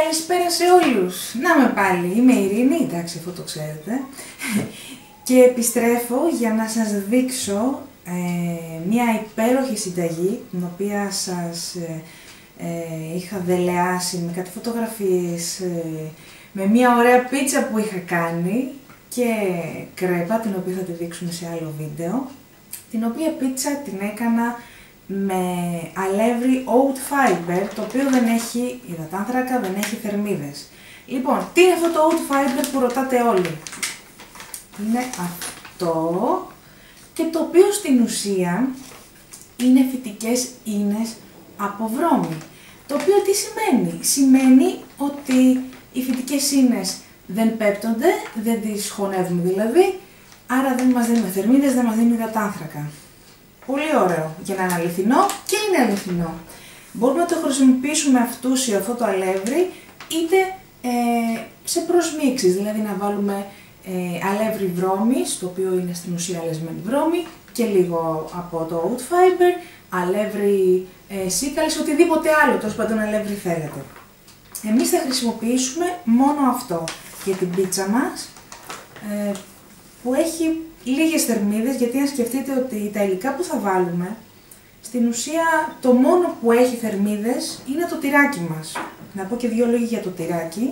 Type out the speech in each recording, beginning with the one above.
Καλησπέρα σε όλους! Να με πάλι, είμαι η Ειρήνη, εντάξει αυτό το ξέρετε. Και επιστρέφω για να σας δείξω μια υπέροχη συνταγή, την οποία σας είχα δελεάσει με κάτι φωτογραφίες, με μια ωραία πίτσα που είχα κάνει και κρέπα, την οποία θα τη δείξουμε σε άλλο βίντεο. Την οποία πίτσα την έκανα με αλεύρι oat fiber, το οποίο δεν έχει υδατάνθρακα, δεν έχει θερμίδες. Λοιπόν, τι είναι αυτό το oat fiber που ρωτάτε όλοι? Είναι αυτό, και το οποίο στην ουσία είναι φυτικές ίνες από βρώμη. Το οποίο τι σημαίνει? Σημαίνει ότι οι φυτικές ίνες δεν πέπτονται, δεν τις χωνεύουμε δηλαδή, άρα δεν μας δίνουν θερμίδες, δεν μας δίνουν υδατάνθρακα. Πολύ ωραίο για να είναι αληθινό, και είναι αληθινό. Μπορούμε να το χρησιμοποιήσουμε αυτούσιο αυτό το αλεύρι, είτε σε προσμίξεις, δηλαδή να βάλουμε αλεύρι βρώμης, το οποίο είναι στην ουσία αλεσμένη βρώμη, και λίγο από το oat fiber, αλεύρι σίκαλης, οτιδήποτε άλλο, τόσο πάντων αλεύρι θέλετε. Εμείς θα χρησιμοποιήσουμε μόνο αυτό για την πίτσα μας, που έχει λίγες θερμίδες, γιατί αν σκεφτείτε ότι τα υλικά που θα βάλουμε, στην ουσία το μόνο που έχει θερμίδες είναι το τυράκι μας. Να πω και δύο λόγια για το τυράκι.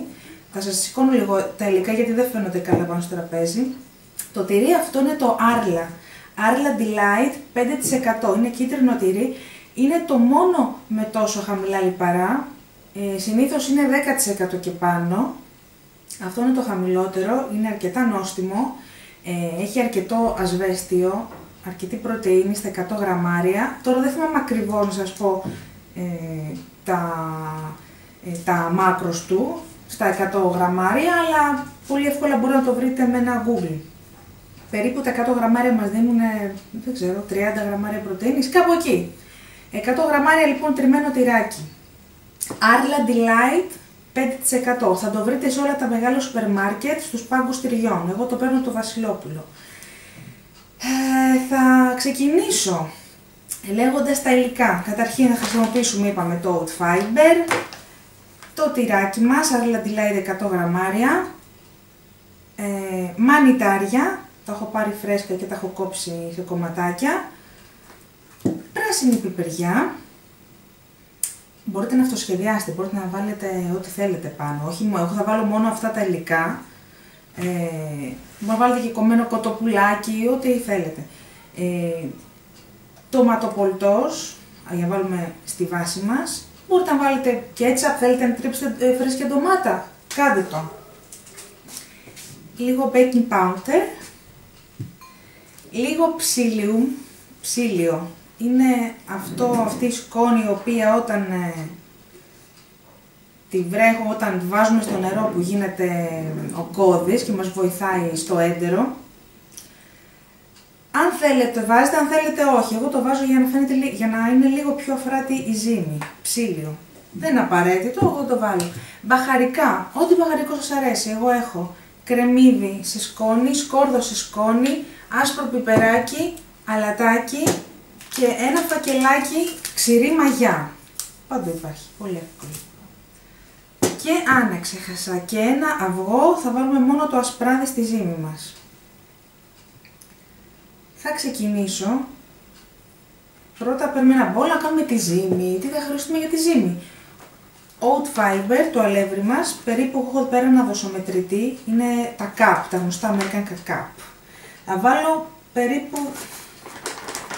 Θα σας σηκώνω λίγο τα υλικά γιατί δεν φαίνονται καλά πάνω στο τραπέζι. Το τυρί αυτό είναι το Arla. Arla Delight 5%. Είναι κίτρινο τυρί. Είναι το μόνο με τόσο χαμηλά λιπαρά. Συνήθως είναι 10% και πάνω. Αυτό είναι το χαμηλότερο. Είναι αρκετά νόστιμο. Έχει αρκετό ασβέστιο, αρκετή πρωτεΐνη στα 100 γραμμάρια. Τώρα δεν θυμάμαι ακριβώς να σας πω τα μάκρος του στα 100 γραμμάρια, αλλά πολύ εύκολα μπορείτε να το βρείτε με ένα Google. Περίπου τα 100 γραμμάρια μας δίνουν, δεν ξέρω, 30 γραμμάρια πρωτεΐνης, κάπου εκεί. 100 γραμμάρια λοιπόν τριμμένο τυράκι. Arla Delight 5%. Θα το βρείτε σε όλα τα μεγάλα σούπερ μάρκετ, στους πάγκους τυριών. Εγώ το παίρνω το Βασιλόπουλο. Θα ξεκινήσω λέγοντας τα υλικά. Καταρχήν θα χρησιμοποιήσουμε, είπαμε, το oat fiber, το τυράκι μας, Arla Delight 100 γραμμάρια, μανιτάρια, τα έχω πάρει φρέσκα και τα έχω κόψει σε κομματάκια, πράσινη πιπεριά. Μπορείτε να αυτοσχεδιάσετε, μπορείτε να βάλετε ό,τι θέλετε πάνω, όχι μόνο, εγώ θα βάλω μόνο αυτά τα υλικά, μπορείτε να βάλετε και κομμένο κοτοπουλάκι, ό,τι θέλετε. Τοματοπολτός, για να βάλουμε στη βάση μας, μπορείτε να βάλετε κέτσαπ, θέλετε να τρίψετε φρέσκια ντομάτα, κάντε το. Λίγο baking powder, λίγο ψήλιο. Είναι αυτή η σκόνη η οποία όταν τη βρέχω, όταν βάζουμε στο νερό που γίνεται ο κώδης και μας βοηθάει στο έντερο. Αν θέλετε βάζετε, αν θέλετε όχι. Εγώ το βάζω για να είναι λίγο πιο αφράτη η ζύμη. Ψήλιο. Δεν είναι απαραίτητο, εγώ το βάλω. Μπαχαρικά, ό,τι μπαχαρικό σας αρέσει. Εγώ έχω κρεμμύδι σε σκόνη, σκόρδο σε σκόνη, άσπρο πιπεράκι, αλατάκι και ένα φακελάκι ξηρή μαγιά. Παντού υπάρχει, πολύ εύκολο. Και αν ξέχασα και ένα αυγό, θα βάλουμε μόνο το ασπράδι στη ζύμη μας. Θα ξεκινήσω. Πρώτα παίρνουμε ένα μπολ να κάνουμε τη ζύμη. Τι θα χρειαστούμε για τη ζύμη? Oat fiber, το αλεύρι μας, περίπου έχω εδώ πέρα ένα δοσομετρητή, είναι τα cup, τα γνωστά American cup. Θα βάλω περίπου,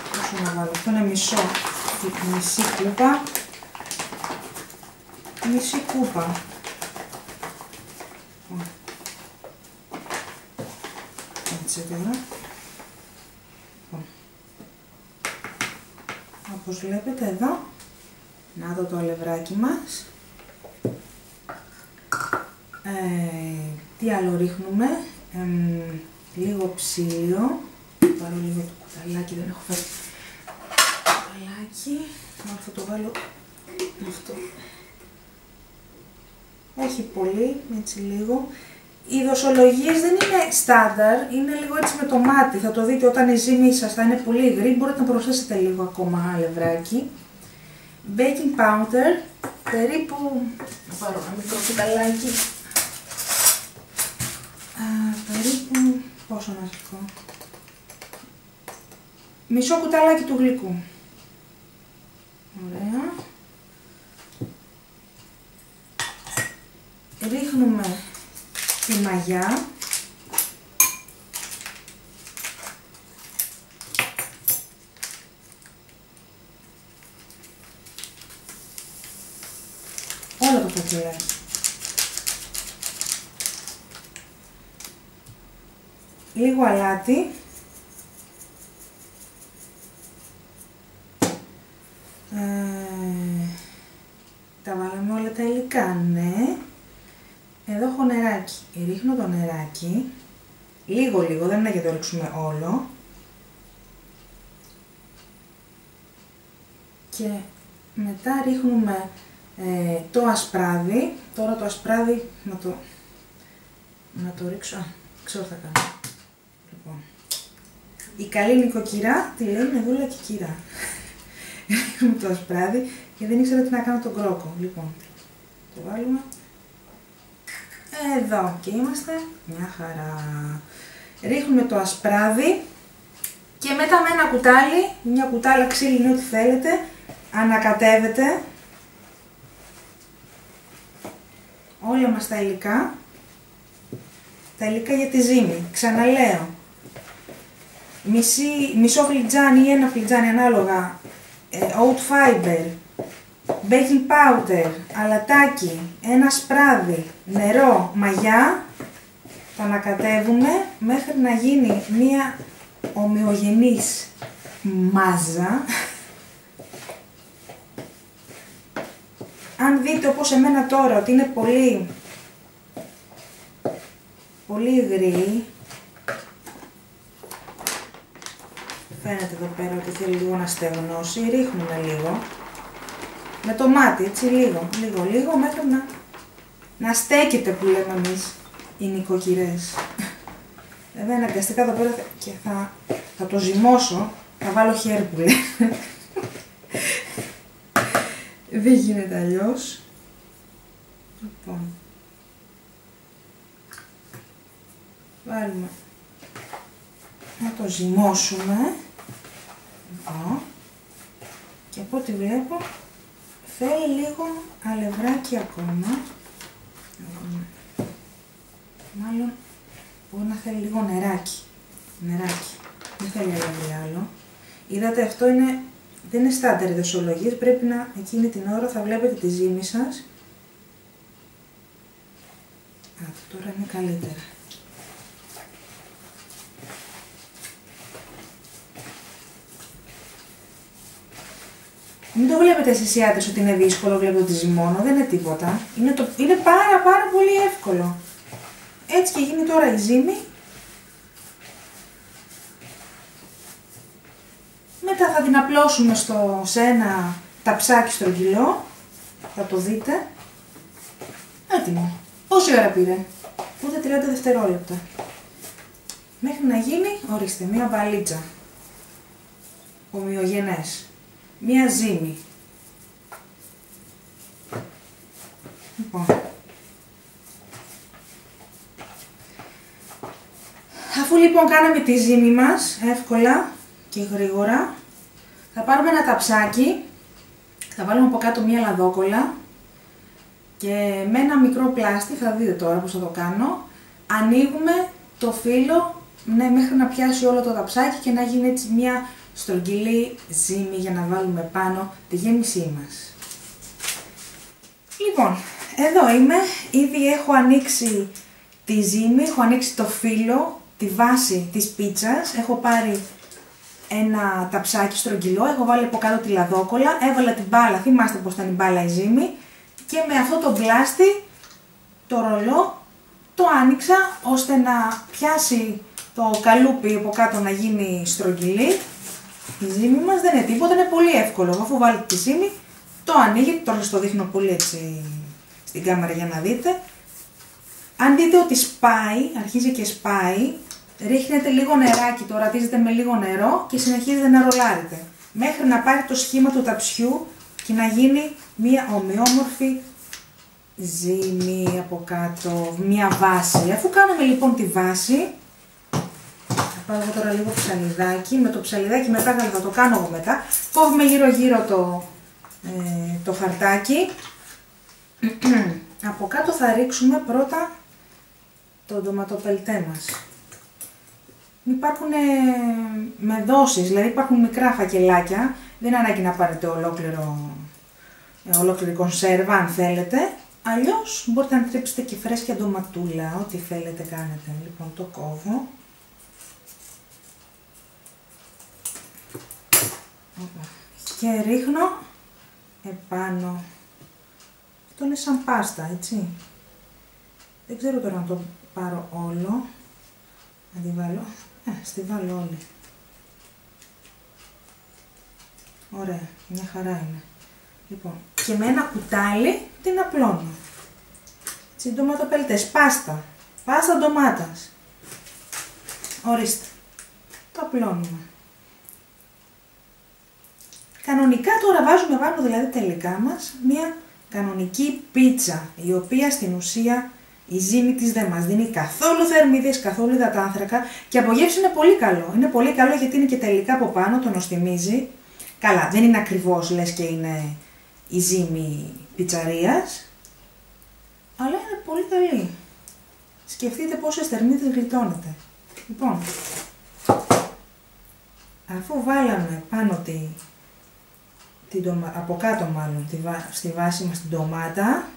πόσο να βάλω, αυτό είναι μισή κούπα, μισή κούπα. Έτσι τώρα. Όπως βλέπετε εδώ, να δω το αλευράκι μας. Τι άλλο ρίχνουμε? Λίγο ψήλιο. Πάρω λίγο το κουταλάκι, δεν έχω φέρει κουταλάκι. Θα το βάλω αυτό. Όχι πολύ, έτσι λίγο. Οι δοσολογίες δεν είναι στάνταρ, είναι λίγο έτσι με το μάτι. Θα το δείτε όταν η ζύμη σας θα είναι πολύ υγρή, μπορείτε να προσθέσετε λίγο ακόμα αλευράκι. baking powder, περίπου, θα πάρω ένα μικρό κουταλάκι, περίπου, πόσο να σας πω, μισό κουταλάκι του γλυκού. Ωραία. Ρίχνουμε τη μαγιά. Όλο το φακελάκι. Λίγο αλάτι. Τα βάλαμε όλα τα υλικά, ναι. Εδώ έχω νεράκι. Ρίχνω το νεράκι. Λίγο, δεν είναι για το ρίξουμε όλο. Και μετά ρίχνουμε το ασπράδι. Τώρα το ασπράδι να το ρίξω. Ξέρω τι θα κάνω. Λοιπόν. Η καλή νοικοκυρά τη λέει Μεδούλα και κυρά. Ρίχνουμε το ασπράδι και δεν ήξερα τι να κάνω τον κρόκο. Λοιπόν, το βάλουμε. Εδώ και είμαστε. Μια χαρά. Ρίχνουμε το ασπράδι και μετά με ένα κουτάλι, μια κουτάλα ξύλινη ό,τι θέλετε, ανακατεύετε όλα μας τα υλικά. Τα υλικά για τη ζύμη. Ξαναλέω, μισό φλιτζάνι ή ένα φλιτζάνι ανάλογα, oat fiber, baking powder, αλατάκι, ένα ασπράδι, νερό, μαγιά. Τα ανακατεύουμε μέχρι να γίνει μία ομοιογενής μάζα. Αν δείτε όπως εμένα τώρα ότι είναι πολύ υγρή, φαίνεται εδώ πέρα ότι θέλει λίγο να στεγνώσει, ρίχνουμε λίγο με το μάτι, έτσι λίγο μέχρι να στέκεται που λέμε εμείς οι νοικοκυρές. Βέβαια αναγκαστικά εδώ πέρα και θα το ζυμώσω, θα βάλω χέρι που λέμε. Δεν γίνεται αλλιώς. Λοιπόν, βάλουμε να το ζυμώσουμε εδώ και από ό,τι βλέπω θέλει λίγο αλευράκι ακόμα. Μάλλον μπορεί να θέλει λίγο νεράκι. Δεν θέλει άλλο. Είδατε, αυτό δεν είναι στάνταρ δοσολογίες, πρέπει να εκείνη την ώρα θα βλέπετε τη ζύμη σας. Τώρα είναι καλύτερα. Μην το βλέπετε εσείς οι άντρες ότι είναι δύσκολο, βλέπετε ότι ζυμώνω, δεν είναι τίποτα. Είναι πάρα πολύ εύκολο. Έτσι και γίνει τώρα η ζύμη. Μετά θα την απλώσουμε σε ένα ταψάκι στρογγυλό. Θα το δείτε. Έτοιμο. Πόση ώρα πήρε? Ούτε 30 δευτερόλεπτα. Μέχρι να γίνει, ορίστε, μία βαλίτσα. Ομοιογενές. Μία ζύμη. Λοιπόν. Αφού λοιπόν κάναμε τη ζύμη μας εύκολα και γρήγορα, θα πάρουμε ένα ταψάκι, θα βάλουμε από κάτω μία λαδόκολλα και με ένα μικρό πλάστη, θα δείτε τώρα πώς θα το κάνω, ανοίγουμε το φύλλο μέχρι να πιάσει όλο το ταψάκι και να γίνει έτσι μία στρογγυλή ζύμη για να βάλουμε πάνω τη γέμισή μας. Λοιπόν, εδώ είμαι, ήδη έχω ανοίξει τη ζύμη, έχω ανοίξει το φύλλο, τη βάση της πίτσας, έχω πάρει ένα ταψάκι στρογγυλό, έχω βάλει από κάτω τη λαδόκολλα, έβαλα την μπάλα, θυμάστε πως ήταν η μπάλα η ζύμη, και με αυτό το πλάστη, το ρολό, το άνοιξα ώστε να πιάσει το καλούπι από κάτω να γίνει στρογγυλή. Η ζύμη μας δεν είναι τίποτα, είναι πολύ εύκολο. Αφού βάλετε τη ζύμη, το ανοίγετε, τώρα σας το δείχνω πολύ έτσι στην κάμερα για να δείτε. Αν δείτε ότι σπάει, αρχίζει και σπάει, ρίχνετε λίγο νεράκι, το ορατίζετε με λίγο νερό και συνεχίζετε να ρολάρετε. Μέχρι να πάρει το σχήμα του ταψιού και να γίνει μία ομοιόμορφη ζύμη από κάτω, μία βάση. Αφού κάνουμε λοιπόν τη βάση, θα πάρω τώρα λίγο ψαλιδάκι, με το ψαλιδάκι μετά θα το κάνω εγώ μετά, κόβουμε γύρω γύρω το χαρτάκι. Από κάτω θα ρίξουμε πρώτα το ντοματοπελτέ μας. Υπάρχουν με δόσεις, δηλαδή υπάρχουν μικρά φακελάκια, δεν ανάγκη να πάρετε ολόκληρη κονσέρβα αν θέλετε, αλλιώς μπορείτε να τρίψετε και φρέσκια ντοματούλα, ό,τι θέλετε κάνετε. Λοιπόν, το κόβω. Και ρίχνω επάνω. Αυτό είναι σαν πάστα, έτσι. Δεν ξέρω τώρα να το πάρω όλο. Να τη βάλω. Στη βάλω όλη. Ωραία, μια χαρά είναι. Λοιπόν, και με ένα κουτάλι την απλώνω. Έτσι, ντοματοπελτές, πάστα. Πάστα ντομάτας. Ορίστε. Το απλώνουμε. Κανονικά τώρα βάζουμε πάνω, δηλαδή τελικά μας, μια κανονική πίτσα, η οποία στην ουσία η ζύμη της δεν μας δίνει καθόλου θερμίδες, καθόλου υδατάνθρακα και από γεύση είναι πολύ καλό. Είναι πολύ καλό γιατί είναι και τελικά από πάνω, το νοστιμίζει. Καλά, δεν είναι ακριβώς λες και είναι η ζύμη πιτσαρίας, αλλά είναι πολύ καλή. Σκεφτείτε πόσες θερμίδες γλιτώνετε. Λοιπόν, αφού βάλαμε πάνω από κάτω μάλλον, στη βάση μας την ντομάτα,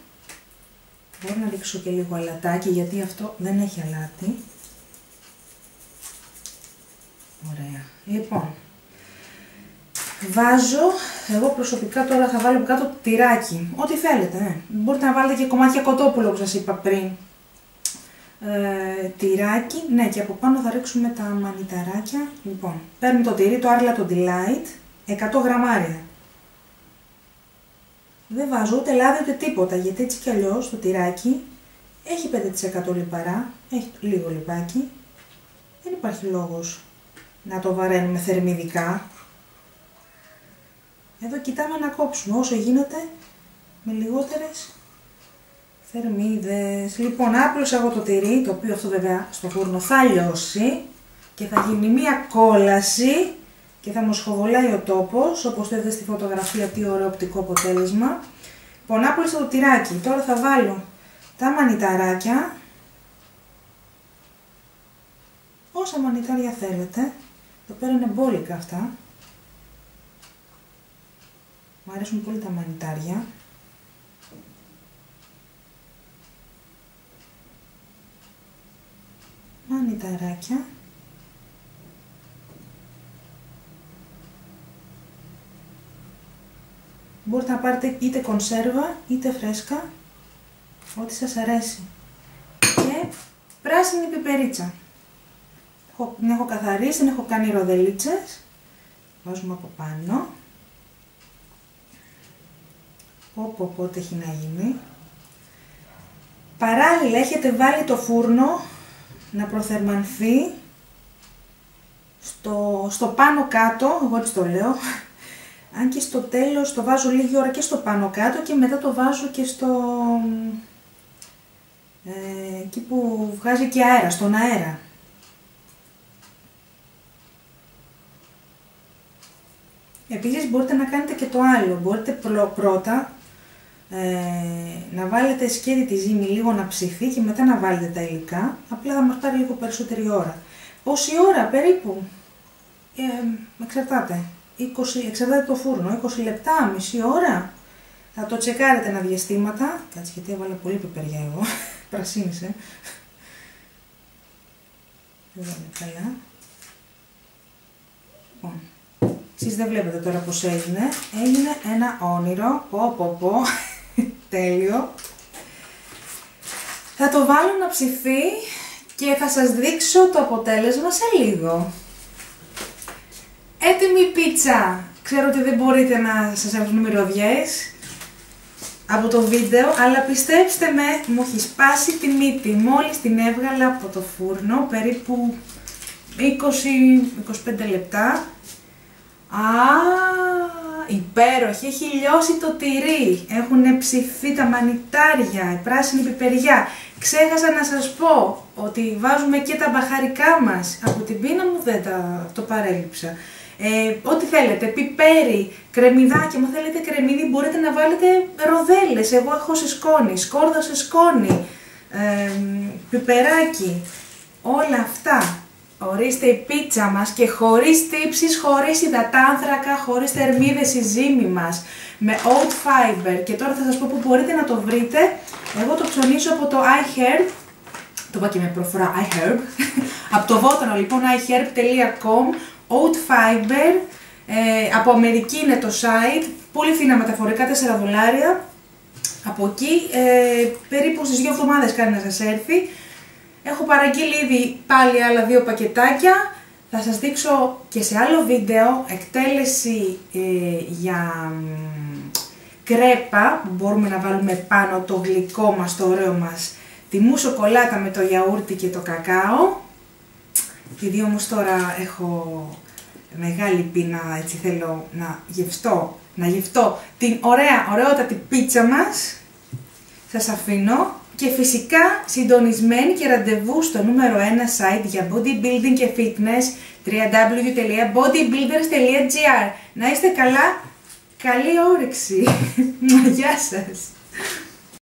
μπορώ να ρίξω και λίγο αλατάκι, γιατί αυτό δεν έχει αλάτι. Ωραία. Λοιπόν, βάζω, εγώ προσωπικά τώρα θα βάλω από κάτω το τυράκι, ό,τι θέλετε. Μπορείτε να βάλετε και κομμάτια κοτόπουλο που σας είπα πριν. Τυράκι, ναι, και από πάνω θα ρίξουμε τα μανιταράκια. Λοιπόν, παίρνουμε το τυρί, το Arla Delight, 100 γραμμάρια. Δεν βάζω ούτε λάδι ούτε τίποτα, γιατί έτσι κι αλλιώς το τυράκι έχει 5% λιπαρά, έχει λίγο λιπάκι. Δεν υπάρχει λόγος να το βαραίνουμε θερμιδικά. Εδώ κοιτάμε να κόψουμε όσο γίνεται με λιγότερες θερμίδες. Λοιπόν, άπλωσα εγώ το τυρί, το οποίο αυτό βέβαια στο φούρνο θα λιώσει και θα γίνει μία κόλαση και θα μου σχοβολάει ο τόπος, όπως το είδατε στη φωτογραφία, τι ωραίο οπτικό αποτέλεσμα. Λοιπόν, άπλωσα το τυράκι, τώρα θα βάλω τα μανιταράκια, όσα μανιτάρια θέλετε. Εδώ πέρα είναι μπόλικα αυτά. Μου αρέσουν πολύ τα μανιτάρια. Μανιταράκια. Μπορείτε να πάρετε είτε κονσέρβα είτε φρέσκα, ό,τι σας αρέσει. Και πράσινη πιπερίτσα. Την έχω καθαρίσει, την έχω κάνει ροδελίτσες. Βάζουμε από πάνω. Όποτε έχει να γίνει. Παράλληλα έχετε βάλει το φούρνο να προθερμανθεί στο πάνω κάτω, εγώ έτσι το λέω. Αν και στο τέλος το βάζω λίγη ώρα και στο πάνω κάτω και μετά το βάζω και εκεί που βγάζει και αέρα, στον αέρα. Επίσης μπορείτε να κάνετε και το άλλο, μπορείτε πρώτα να βάλετε σκέτη τη ζύμη λίγο να ψηθεί και μετά να βάλετε τα υλικά, απλά θα μας πάρει λίγο περισσότερη ώρα. Πόση ώρα περίπου, εξαρτάται. Εξαρτάται το φούρνο, 20 λεπτά, μισή ώρα. Θα το τσεκάρετε ένα διαστήματα. Κάτσε, γιατί έβαλα πολύ πιπεριά εγώ. Πρασίνισε. Δεν είναι καλά. Λοιπόν, εσείς δεν βλέπετε τώρα πως έγινε. Έγινε ένα όνειρο. Πω. Τέλειο. Θα το βάλω να ψηθεί και θα σας δείξω το αποτέλεσμα σε λίγο. Έτοιμη πίτσα! Ξέρω ότι δεν μπορείτε να σας έχουν μυρωδιές από το βίντεο, αλλά πιστέψτε με, μου έχει σπάσει τη μύτη. Μόλις την έβγαλα από το φούρνο, περίπου 20-25 λεπτά. υπέροχη, έχει λιώσει το τυρί, έχουν ψηθεί τα μανιτάρια, η πράσινη πιπεριά. Ξέχασα να σας πω ότι βάζουμε και τα μπαχαρικά μας. Από την πείνα μου δεν το παρέλειψα. Ό,τι θέλετε, πιπέρι, κρεμμυδάκι, αν θέλετε κρεμμύδι μπορείτε να βάλετε ροδέλες, εγώ έχω σε σκόνη, σκόρδα σε σκόνη, πιπεράκι, όλα αυτά. Ορίστε η πίτσα μας και χωρίς τύψεις, χωρίς υδατάνθρακα, χωρίς θερμίδες η ζύμη μας, με oat fiber. Και τώρα θα σας πω που μπορείτε να το βρείτε. Εγώ το ψωνίσω από το iHerb, το είπα και με προφορά iHerb, από το βότανο λοιπόν iHerb.com, oat fiber, από Αμερική είναι το site, πολύ φθηνά μεταφορικά, $4. Από εκεί, περίπου στις 2 εβδομάδες κάνει να σας έρθει. Έχω παραγγείλει ήδη πάλι άλλα 2 πακετάκια. Θα σας δείξω και σε άλλο βίντεο εκτέλεση για κρέπα που μπορούμε να βάλουμε πάνω το γλυκό μας, το ωραίο μας, τη μου σοκολάτα με το γιαούρτι και το κακάο. Επειδή όμως τώρα έχω μεγάλη πείνα, έτσι θέλω να γευτώ την ωραιότατη πίτσα μας, σας αφήνω. Και φυσικά συντονισμένοι και ραντεβού στο νούμερο 1 site για bodybuilding και fitness, www.bodybuilders.gr. Να είστε καλά, καλή όρεξη. Γεια σας.